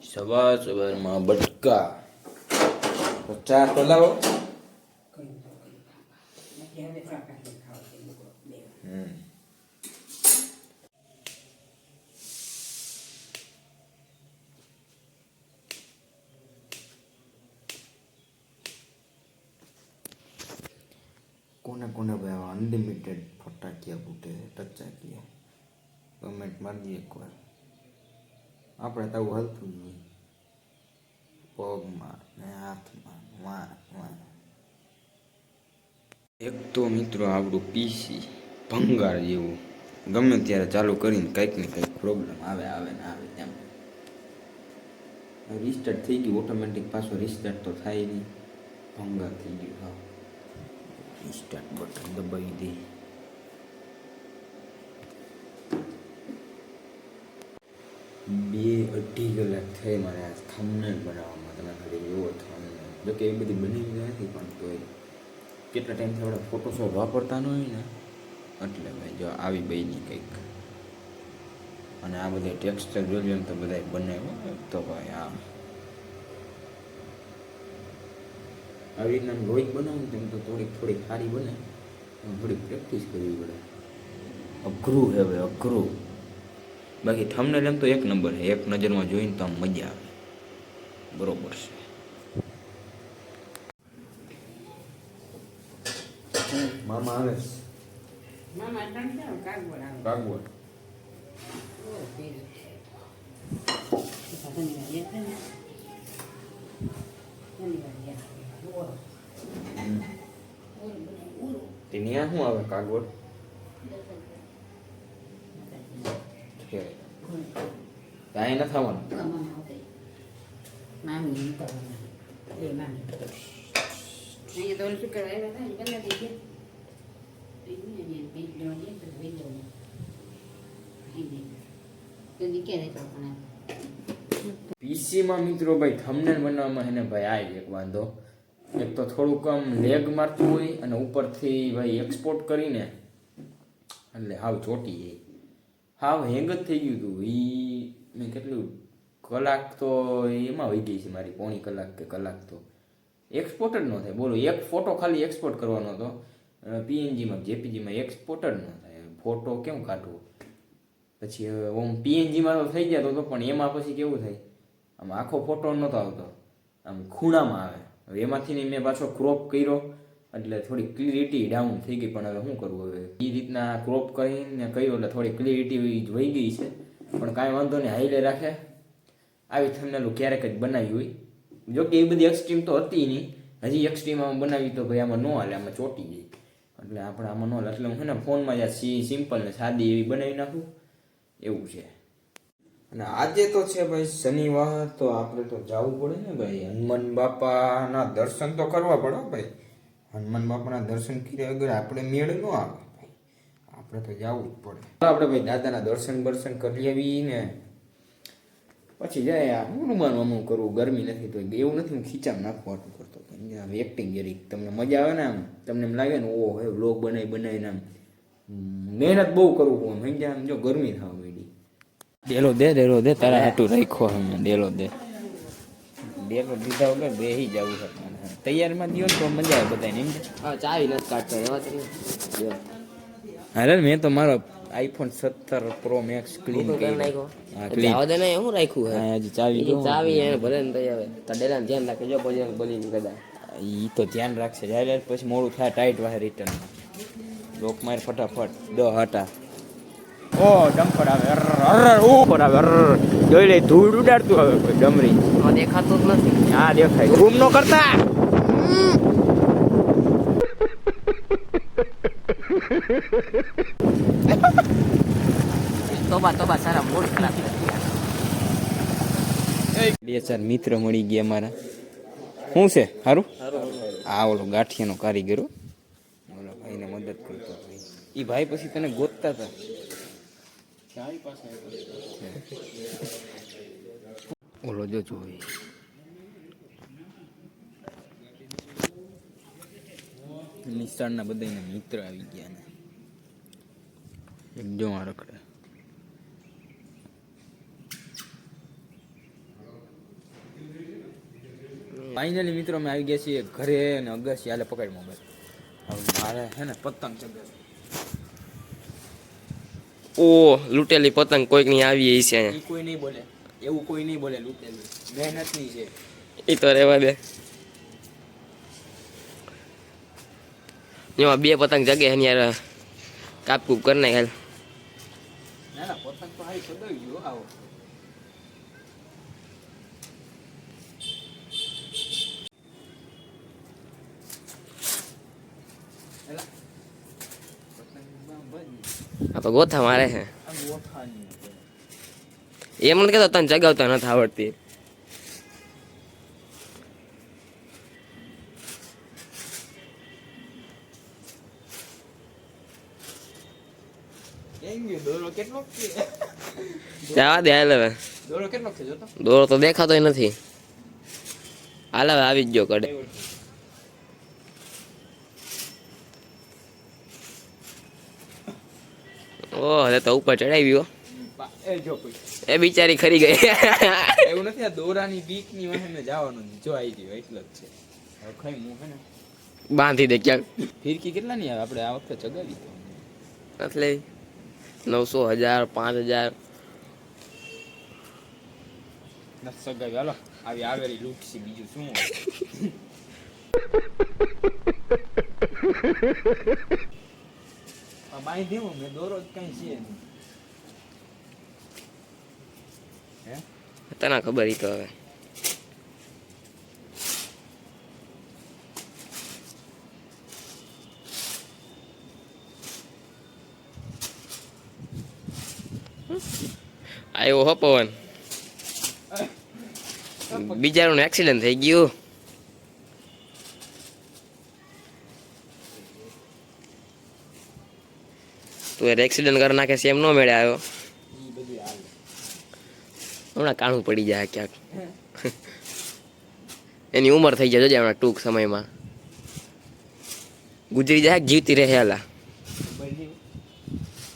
સવાર સવારમાં બટકા ચા તો લાવો. કોને કોને ભાઈ અનલિમિટેડ ફટાકિયા ફૂટે ટચાકિયા કમેન્ટ મારી દઈએ એકવાર. આપણે તો આવું હાલતું જ હોય પગમાં ને હાથમાં વાં. એક તો મિત્રો આપણું પીસી ભંગાર જેવું ગમે ત્યારે ચાલુ કરીને કંઈક ને કંઈક પ્રોબ્લેમ આવે તેમ રિસ્ટાર્ટ થઈ ગયું ઓટોમેટિક. પાછો રિસ્ટાર્ટ તો થાય નહીં, ભંગાર થઈ ગયું. હા, રિસ્ટાર્ટ બટન દબાવી દે. 2-2.5 કલાક થઈ મારે આ થંબનેલ બનાવવામાં. તમે ખાલી એવો થંબનેલ જોકે એ બધી બની નથી, પણ તોય કેટલા ટાઈમથી આપણે ફોટોશોપ વાપરતા ન હોય ને એટલે ભાઈ જો આવી બની કંઈક. અને આ બધા ટેક્સચર જોઈએ તો બધા બનાવ્યો તો ભાઈ આવી રીતના રોજ બનાવું તેમ તો થોડીક સારી બને, થોડીક પ્રેક્ટિસ કરવી પડે. અઘરું છે ભાઈ, અઘરું. બાકી થંબનેલ એમ તો એક નંબર છે, એક નજરમાં જોઈને તો આમ મજા આવે. બરોબર છે. મામા આવે કાગવડ ત્યાં શું આવે કાગવડ કાંઈ ન થવાનું. પીસીમાં મિત્રો ભાઈ થંબનેલ બનાવવામાં એને ભાઈ આ એક વાંધો. એક તો થોડુંક આમ લેગ મારતું હોય અને ઉપરથી ભાઈ એક્સપોર્ટ કરીને એટલે હાવ ચોટી જાય, હાવ હેંગ જ થઈ ગયું હતું. મેં કેટલું કલાક તો એમાં વહી ગઈ છે મારી, પોણી કલાક કે કલાક તો એક્સપોર્ટ જ ન થાય. બોલો, એક ફોટો ખાલી એક્સપોર્ટ કરવાનો હતો પીએનજીમાં, જેપીજીમાં એક્સપોર્ટ જ ન થાય. ફોટો કેમ કાઢવો? પછી ઓમ પીએનજીમાં તો થઈ જતો હતો, પણ એમાં પછી કેવું થાય, આમ આખો ફોટો નહોતો આવતો, આમ ખૂણામાં આવે. હવે એમાંથી મેં પાછો ક્રોપ કર્યો એટલે થોડી ક્લિયરિટી ડાઉન થઈ ગઈ. પણ હવે શું કરવું? હવે એ રીતના ક્રોપ કરીને કર્યો એટલે થોડી ક્લિયરિટી વહી ગઈ છે, પણ કાંઈ વાંધો નહીં, હાઈલે રાખે. આવી થંબનેલ ક્યારેક જ બનાવી હોય, જોકે એ બધી એક્સ્ટ્રીમ તો હતી નહીં. હજી એક્સ્ટ્રીમ આમાં બનાવી તો ભાઈ આમાં ન હાલે, આમાં ચોટી જાય. એટલે આપણે આમાં ન હાલે, એટલે હું છે ને ફોનમાં જ્યાં સિમ્પલ ને સાદી એવી બનાવી નાખું એવું છે. અને આજે તો છે ભાઈ શનિવાર, તો આપણે તો જવું પડે ને ભાઈ, હનુમાન બાપાના દર્શન તો કરવા પડે ભાઈ. હનુમાન બાપાના દર્શન કર્યા વગર આપણે મેળ ન આવે ભાઈ, આપણે તો જવું જ પડે. આપણે ભાઈ દાદાના દર્શન કરી આવી ને પછી જાય. હનુમાન અમુક કરવું, ગરમી નથી તો એવું નથી હું ખીચામાં નાખવાનું કરતો. એક્ટિંગ જરી તમને મજા આવે ને, આમ તમને એમ લાગે ને ઓ હે વ્લોગ બનાવીને આમ મહેનત બહુ કરવું હું સમજ્યા. આમ જો ગરમી થવા માંડી. ડેલો દે તારા હાટું રાખ્યો હમ. ડેલો દીધા વગર બેસી જવું છે. તૈયારમાં દિયો તો મજા આવે બધાને એમ. ચાવી નથી કાઢતો એવા અરે મેં તો મારો આઈફોન 17 પ્રો મેક્સ ક્લીન કરી નાખ્યો. જાવા દે ને હું રાખ્યું હે હજી ચાવી એને ભલે ને તઈ આવે તો ડેલાને ધ્યાન રાખજો પછી બોલી ની કદા ઈ તો ધ્યાન રાખશે. જાય પછી મોડું થાય, ટાઈટ વાહે રિટર્ન લોક માર ફટાફટ દો હટા. ઓ ડમ્પર આવે, ઉપર આવે, જોઈ લે ધૂળ ઉડાડતું આવે કોઈ ડમરી. દેખાતું જ નથી. હા દેખાય. રૂમ નો કરતા તોબા સારા મૂડ ખરાબ થઈ 2-4 મિત્ર મળી ગયા મારા. શું છે સારું? આ ઓલો ગાંઠિયાનો કારીગરો ઓલો ભાઈને મદદ કરતો. એ ભાઈ પછી તને ગોતતા હતા. ઓલો જો જોઈ નિશાળના બધા મિત્ર આવી ગયા ને એક જો રખડે. ફાઇનલી મિત્રો અમે આવી ગયા છીએ ઘરે ને અગાસી હાલે પકડ મોબાઈલ. હવે મારે હે ને પતંગ ચગાવે. ઓ લૂંટેલી પતંગ કોઈક ની આવી છે અહીંયા. એ કોઈ નહીં બોલે, એવું કોઈ નહીં બોલે. લૂંટેલું મહેનતની છે. એ તો રહેવા દે. એમાં 2 પતંગ જગે એની યાર કાપ કૂપ કરી નાખ હાલ. ના ના પતંગ તો હારી ચગાવી ગયો. આવો એલા પતંગ બાંધી આ તો ગોથા મારે છે. આ ગોઠાની એ મને કહેતો તને ચગાવતા નથી આવડતી. કેમ ગયો દોરો કેટલો છે? જવા દે હાલ હવે. દોરો કેટલો છે જોતો? દોરો તો દેખાતોય નથી. હાલ હવે આવી જ ગયો કડે. ઓહ હવે તો ઉપર ચડાવ્યો. એ જો કોઈ એ બિચારી ખરી ગઈ. એવું નથી. આ દોરાની બીક ની વાહે મેં જવાનું નથી. જો આવી ગયો એટલો જ છે. હવે ખાઈ હું હે ને બાંધી દે ક્યાંક. ફિરકી કેટલા ની આવે આપણે આ વખતે ચગાવી તો એટલે 900 1000 5000 નથી ચગાવી. હાલો આવી આવેલી લૂંટસી બીજું શું હોય? આ બાઈ દેવો મેં દોરો જ કઈ છે નહીં. હે તને ખબર ઈ તો હવે. આવ્યો હો પવન. બિચારાનું એક્સિડન્ટ થઈ ગયું. તું એક્સિડન્ટ કરી નાખે છે એમ નો મેળે આવ્યો. ઈ બધું હાલે. હમણાં કાણું પડી જાય ક્યાંક. એની ઉંમર થઈ જાય જોજે હમણાં ટૂંક સમયમાં. ગુજરી જાય કે જીવતી રહે હાલા. બધી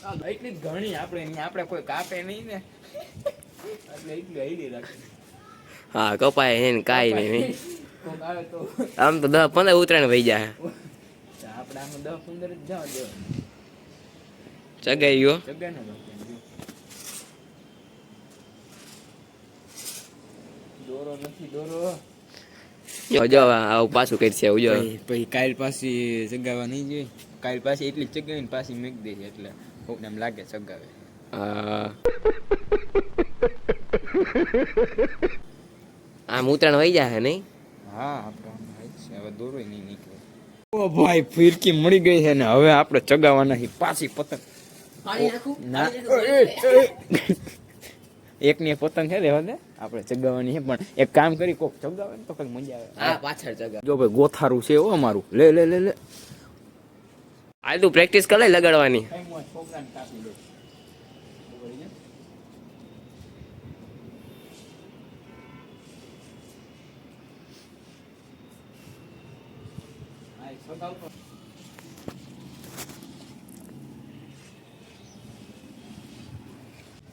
આ એટલી જ ઘણી આપણે અહીંયા આપણે કોઈ કાપે નહીં ને એટલે એટલી હૈલી રાખે. હા કપાય હે ને કાંઈ નહીં. કોક આવે તો આમ તો 10 15 ઉતરાણ વહી જાય. આપણે આમાં 10 15 જ જવા દેવા. ચગાઈ ગયો. જગ્યા ને દોરો નથી દોરો. જો આવું પાછું કરશે એવું જો. પછી કાલ પાછી ચગાવવા નહીં જોઈએ. કાલ પાછી એટલી જ ચગાવીને પાછી મૂકી દે એટલે કોકને એમ લાગે ચગાવે. હા આમ ઉતરાણ વહી જાય નહીં. હા આપણે છે હવે દોરોય નહીં નીકળે. ઓ ભાઈ ફિરકી મળી ગઈ છે ને હવે આપણે ચગાવવાના છે પાછી પતંગ. ના એકની એક પતંગ છે દેવા દે આપણે ચગાવવાની છે પણ એક કામ કરી કોક ચગાવે ને તો કઈ મજા આવે. હા પાછળ ચગા. જો ભાઈ ગોથારું છે ઓ અમારું. લે લે લે લે હાલ તું પ્રેક્ટિસ કર લે લગાડવાની. છોકરાને કાપી લે.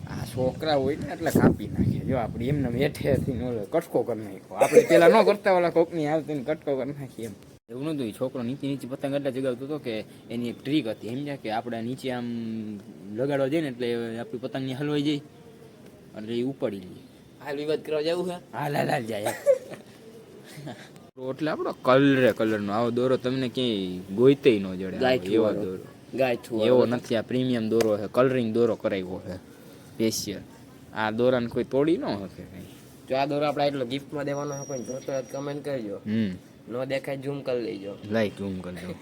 આ છોકરા હોય ને એટલે કાપી નાખે. જો આપણે એમને હેઠેથી કટકો કરી નાખ્યો. આપણે પેલા ન કરતા ઓલા કોકની આવતી ને કટકો કરી નાખી એમ. એવું નતું. છોકરો નીચે નીચે પતંગ એટલે જગાવતો હતો કે એની એક ટ્રીક હતી સમજ્યા કે આપણે નીચે આમ લગાડવા જઈએ ને એટલે આપણી પતંગની હલવાઈ જાય એટલે એ ઉપાડી લઈએ. હાલ વિવાદ કરવા જવું છે. હાલ હાલ હાલ જાય એટલે આપણો કલરનો આવો દોરો તમને ક્યાંય ગોઈતેય ન જડે. એવો દોરો ગાયઠું એવો નથી. આ પ્રીમિયમ દોરો છે. કલરિંગ દોરો કરાવ્યો છે સ્પેશિયલ. આ દોરાને કોઈ તોડી ન શકે કઈ. જો આ દોરો આપણે એટલો ગિફ્ટમાં દેવાનો હોય કોઈ જોતો કમેન્ટ કરજો. નો દેખાય ઝૂમ કરી લેજો. લાઈક ઝૂમ કરજો.